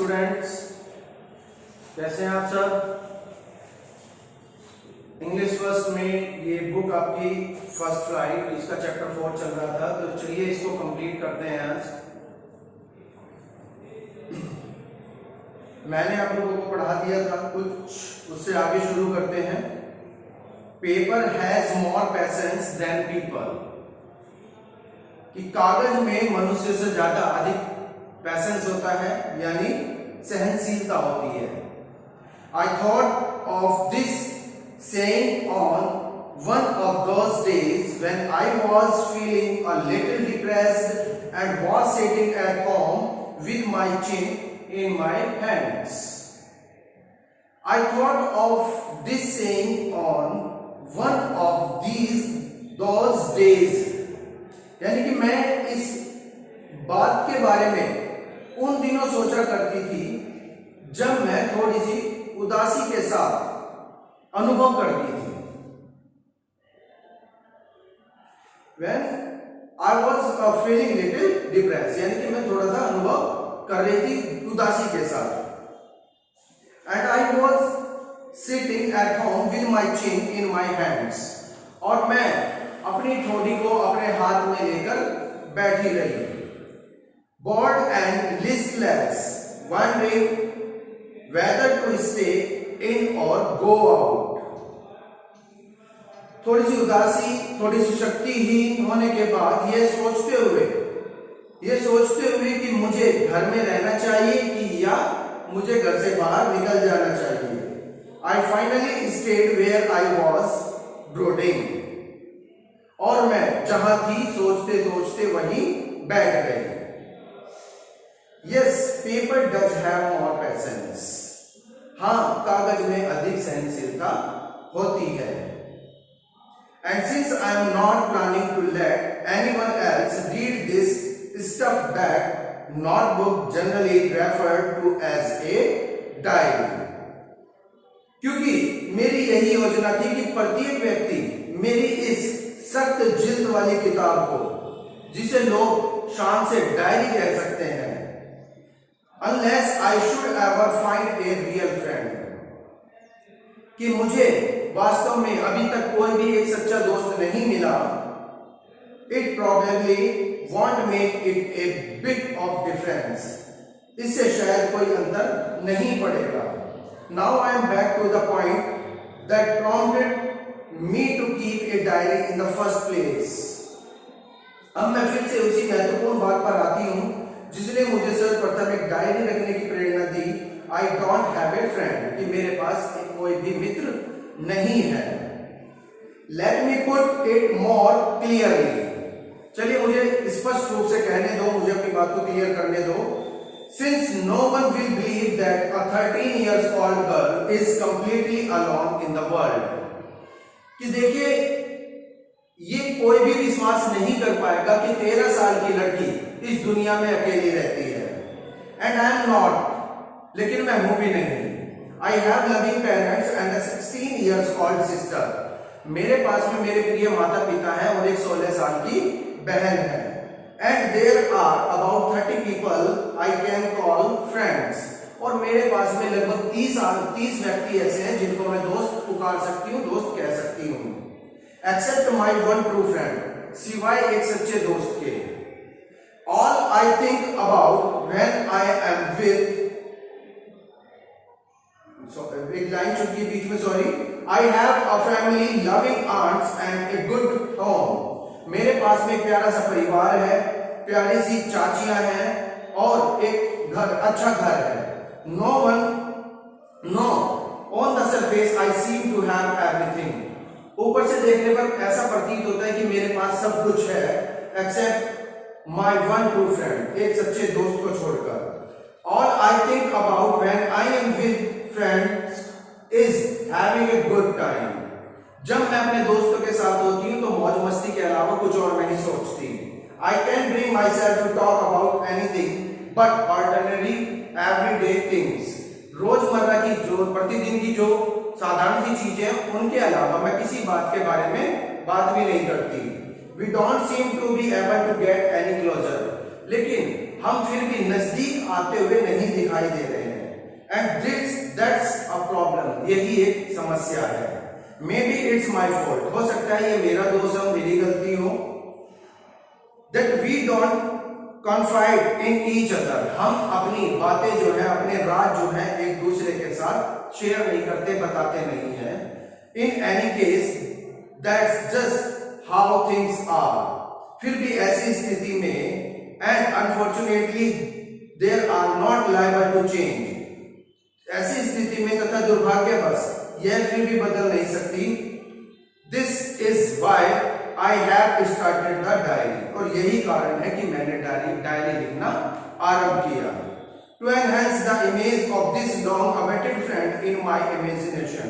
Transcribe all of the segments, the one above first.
Students, कैसे हैं आप सब। इंग्लिश फर्स्ट में ये बुक आपकी फर्स्ट राइट, इसका चैप्टर 4 चल रहा था, तो चलिए इसको कंप्लीट करते हैं आज। मैंने आप लोगों को पढ़ा दिया था कुछ, उससे आगे शुरू करते हैं। Paper has more patience than people, कि कागज में मनुष्य से ज्यादा अधिक पेशेंस होता है, यानी सहनशीलता होती है। I thought of this saying on one of those days when I was feeling a little depressed and was sitting at home with my chin in my hands. I thought of this saying on one of those days, यानी कि मैं इस बात के बारे में उन दिनों सोचा करती थी जब मैं थोड़ी सी उदासी के साथ अनुभव करती थी। When I was feeling little depressed, यानी कि मैं थोड़ा सा अनुभव कर रही थी उदासी के साथ। And I was sitting at home with my chin in my hands, और मैं अपनी ठोड़ी को अपने हाथ में लेकर बैठी रही, bored and listless, wondering whether to stay in or go out. थोड़ी सी उदासी, थोड़ी सी शक्तिहीन होने के बाद ये सोचते हुए कि मुझे घर में रहना चाहिए कि या मुझे घर से बाहर निकल जाना चाहिए। I finally stayed where I was brooding, और मैं जहां थी सोचते सोचते वहीं बैठ गई। Yes, paper does have more patience. हाँ, कागज में अधिक सहनशीलता होती है। And since I am not planning to let anyone else read this stuff that notebook generally referred to as a diary, क्योंकि मेरी यही योजना थी कि प्रत्येक व्यक्ति मेरी इस सख्त जिल्द वाली किताब को, जिसे लोग शान से डायरी कह सकते हैं, unless I should ever find a real friend, कि मुझे वास्तव में अभी तक कोई भी एक सच्चा दोस्त नहीं मिला, it probably won't make it a bit of difference, इससे शायद कोई अंतर नहीं पड़ेगा। Now I am back to the point that prompted me to keep a diary in the first place. अब मैं फिर से उसी महत्वपूर्ण बात पर आती हूँ जिसने मुझे सर्वप्रथम एक डायरी रखने की प्रेरणा दी। I don't have a friend, कि मेरे पास कोई भी मित्र नहीं है। Let me put it more clearly, चलिए मुझे स्पष्ट रूप से कहने दो, मुझे अपनी बात को क्लियर करने दो। Since no one will believe that a 13 years old girl is completely alone in the world, कि देखिए ये कोई भी विश्वास नहीं कर पाएगा कि 13 साल की लड़की इस दुनिया में अकेली रहती है। And I am not, लेकिन मैं हूं भी नहीं। I have loving parents and a 16 years old sister, मेरे पास में मेरे प्रिय माता पिता हैं और एक 16 साल की बहन है। And there are about 30 people I can call friends, और मेरे पास में लगभग 30 व्यक्ति ऐसे हैं जिनको मैं दोस्त पुकार सकती हूँ, दोस्त कह सकती हूँ। Except my one true friend, सिवाय एक सच्चे दोस्त के। All I think about when I am with, एक लाइन चुकी बीच में, sorry. I have a family, loving aunts and a good home, मेरे पास में एक प्यारा सा परिवार है, प्यारी सी चाचियां हैं और एक घर, अच्छा घर है। No, on the surface I seem to have everything, ऊपर से देखने पर ऐसा प्रतीत होता है कि मेरे पास सब कुछ है, except my one true friend, एक सच्चे दोस्त को छोड़कर। All I think about when I am with friends is having a good time, जब मैं अपने दोस्तों के साथ होती हूँ तो मौज मस्ती के अलावा कुछ और नहीं सोचती। I can bring myself to talk about anything but ordinary everyday things, रोजमर्रा की जो प्रतिदिन की जो साधारण सी चीजें, उनके अलावा मैं किसी बात के बारे में बात भी नहीं करती। We don't seem to be able to get any closer, लेकिन हम फिर भी नजदीक आते हुए नहीं दिखाई दे रहे हैं। एंड दैट्स अ प्रॉब्लम, यही एक समस्या है। May be it's my fault, हो सकता है ये मेरा दोष हो, मेरी गलती हो। That we don't confide in each other, हम अपनी बातें जो है, अपने राज जो है एक दूसरे के साथ शेयर नहीं करते, बताते नहीं है। In any case that's just how things are, फिर भी ऐसी स्थिति में and unfortunately there are not liable to change, ऐसी स्थिति में तथा दुर्भाग्यवश यह फिर भी बदल नहीं सकती। This is why I have started the diary, और यही कारण है कि मैंने डायरी लिखना आरंभ किया। To enhance the image of this long awaited friend in my imagination,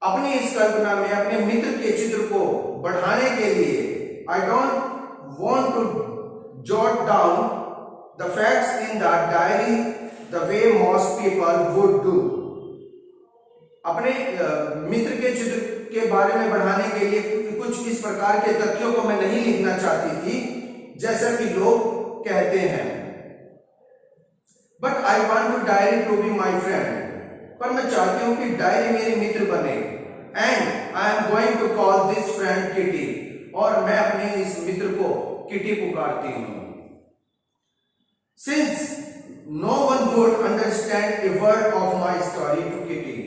अपनी इस कल्पना में अपने मित्र के चित्र को बढ़ाने के लिए I don't want to jot down the facts in the diary the way most people would do, अपने मित्र के चित्र के बारे में बढ़ाने के लिए कुछ इस प्रकार के तथ्यों को मैं नहीं लिखना चाहती थी जैसा कि लोग कहते हैं। But I want to diary to be my friend, पर मैं चाहती हूं कि डायरी मेरे मित्र बने। And I am going to call this friend Kitty, और मैं अपने इस मित्र को किटी पुकारती हूं। Since no one would understand a word of my story to Kitty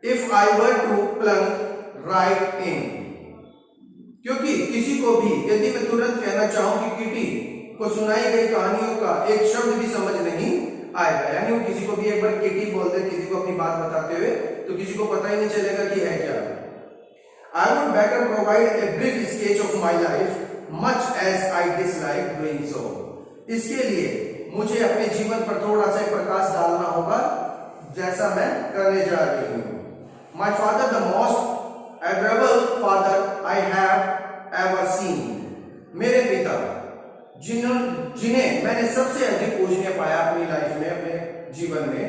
if I were to plunge right in, क्योंकि किसी को भी यदि मैं तुरंत कहना चाहूं कि किटी को सुनाई गई कहानियों का एक शब्द भी समझ नहीं आएगा, यानी वो किसी को भी एक बार किटी बोल दे किसी को अपनी बात बताते हुए, तो किसी को पता ही नहीं चलेगा कि है क्या। I would better provide a brief sketch of my life much as I dislike doing so, इसके लिए मुझे अपने जीवन पर थोड़ा सा प्रकाश डालना होगा जैसा मैं करने जा रही हूं। My father, the most adorable father I have ever seen, मेरे पिता जिन्हें मैंने सबसे अधिक पूजनीय पाया अपनी लाइफ में, अपने जीवन में,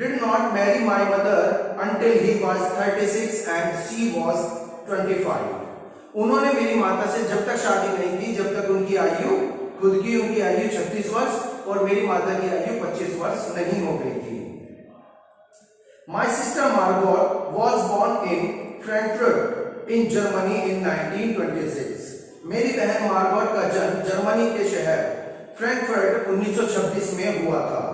did not marry my mother until he was 36 and she was 25. उन्होंने मेरी माता से जब तक शादी नहीं की जब तक उनकी आयु, खुद की उनकी आयु 36 वर्ष और मेरी माता की आयु 25 वर्ष नहीं हो गई थी। My sister Margot was born in Frankfurt in Germany in 1926. मेरी बहन मार्गोट का जन्म जर्मनी के शहर फ्रैंकफर्ट 1926 में हुआ था।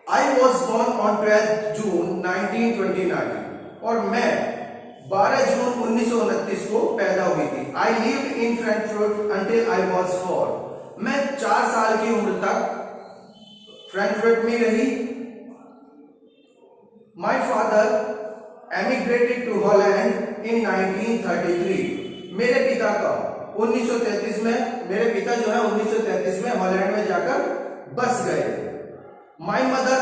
I was born on 12 जून 1929 और मैं 12 जून 1929 को पैदा हुई थी। I lived in Frankfurt until I was 4. मैं 4 साल की उम्र तक फ्रैंकफर्ट में रही। My father emigrated to Holland in 1933. मेरे पिता का 1933 में, मेरे पिता जो है 1933 में हॉलैंड में जाकर बस गए। My mother,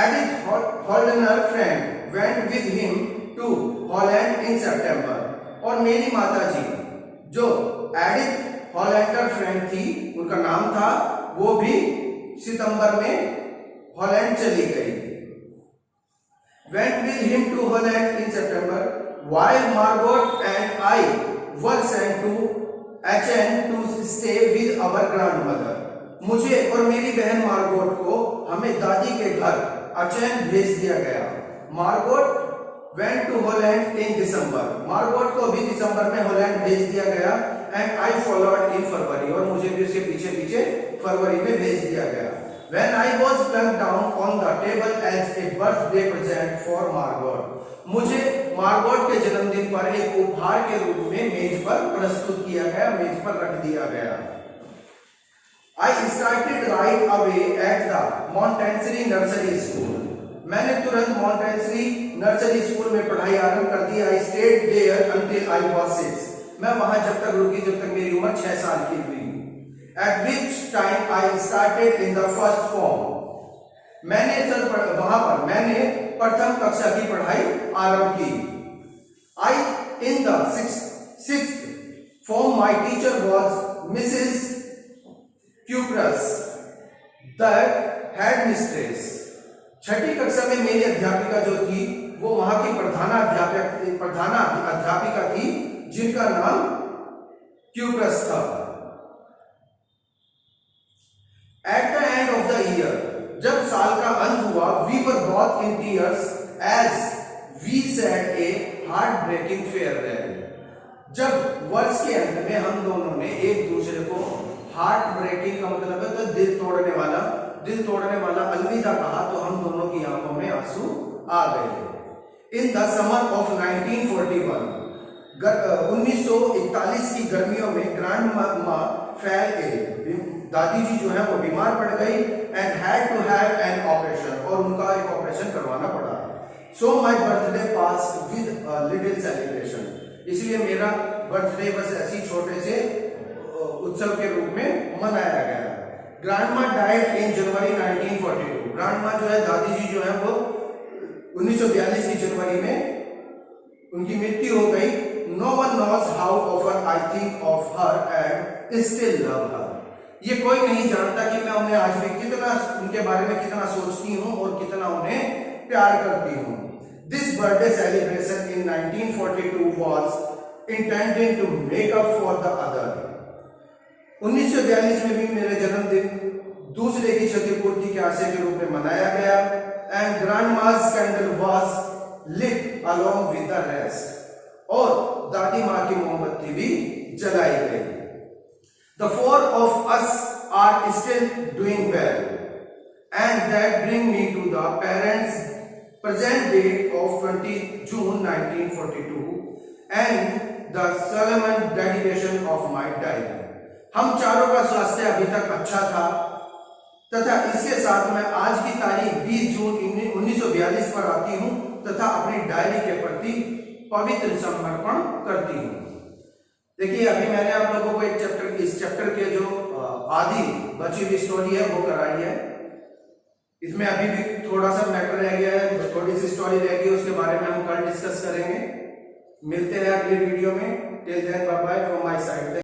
Edith Holdener friend, went with him to Holland in September. और मेरी माता जी जो एडिथ हॉलैंडर फ्रेंड थी, उनका नाम था, वो भी सितंबर में हॉलैंड चली गई। Went with him to Holland in September, while Margot and I were sent to Aachen to stay with our grandmother. मुझे और मेरी बहन मार्गोट को हमें दादी के घर अचेन भेज दिया गया। Margot went to Holland in December. Margot को भी दिसंबर में हॉलैंड भेज दिया गया। And I followed in February, और मुझे भी उसके पीछे पीछे फरवरी में भेज दिया गया। When I was plunked down on the table as a birthday present for Margot, मुझे मार्गोट के जन्मदिन पर एक उपहार के रूप में मेज पर प्रस्तुत किया गया, मेज पर रख दिया गया। I started right away at the Montessori Nursery School. मैंने तुरंत मॉन्टेसरी नर्सरी स्कूल में पढ़ाई आरंभ कर दी। I stayed there until I was 6. मैं वहां जब तक रुकी जब तक मेरी उम्र 6 साल की हुई। At which time I started in the first form. वहां पर मैंने प्रथम कक्षा की पढ़ाई आरंभ की। In the sixth form my teacher was Mrs. Cuprus, the headmistress. छठी कक्षा में मेरी अध्यापिका जो थी वो वहां की प्रधान अध्यापिका थी जिनका नाम क्यूप्रस था। जब साल का अंत हुआ, we were both in tears as we said a heartbreaking farewell. जब वर्ष के अंत में हम दोनों ने एक दूसरे को हार्ट ब्रेकिंग का मतलब है तो दिल तोड़ने वाला अलविदा कहा, तो हम दोनों की आंखों में आंसू आ गए। इन द समर ऑफ 1941, 1941 की गर्मियों में ग्रैंड मा फेल इल, दादी जी जो है वो बीमार पड़ गई, and had to have an operation, और उनका एक ऑपरेशन करवाना पड़ा। So my birthday passed with little celebration, इसलिए मेरा बर्थडे बस ऐसी छोटे से उत्सव के रूप में मनाया गया। Grandma died in January 1942, grandma जो है दादी जी जो है वो 1942 की जनवरी में उनकी मृत्यु हो गई। No one knows how often I think of her and still love her, ये कोई नहीं जानता कि मैं उन्हें आज भी कितना, उनके बारे में कितना सोचती हूँ और कितना उन्हें प्यार करती हूँ। This birthday celebration in 1942 was intended to make up for the other, 1942 में भी मेरे जन्मदिन दूसरे की क्षतिपूर्ति के आशय के रूप में मनाया गया। And grandma's candle was lit along with the rest, और दादी माँ की मोमबत्ती भी जलाई गई। The four of us are still doing well, and that bring me to the parents present date of 20 June 1942 and the solemn dedication of my diary. हम चारों का स्वास्थ्य अभी तक अच्छा था तथा इसके साथ मैं आज की तारीख 20 जून 1942 पर आती हूं तथा अपनी डायरी के प्रति पवित्र समर्पण करती हूं। देखिए, अभी मैंने आप लोगों को इस चैप्टर के जो आधी बची हुई स्टोरी है वो कराई है। इसमें अभी भी थोड़ा सा मैटर रह गया है, थोड़ी सी स्टोरी रह गई, उसके बारे में हम कल डिस्कस करेंगे। मिलते हैं अगली वीडियो में। Till then bye bye from my side.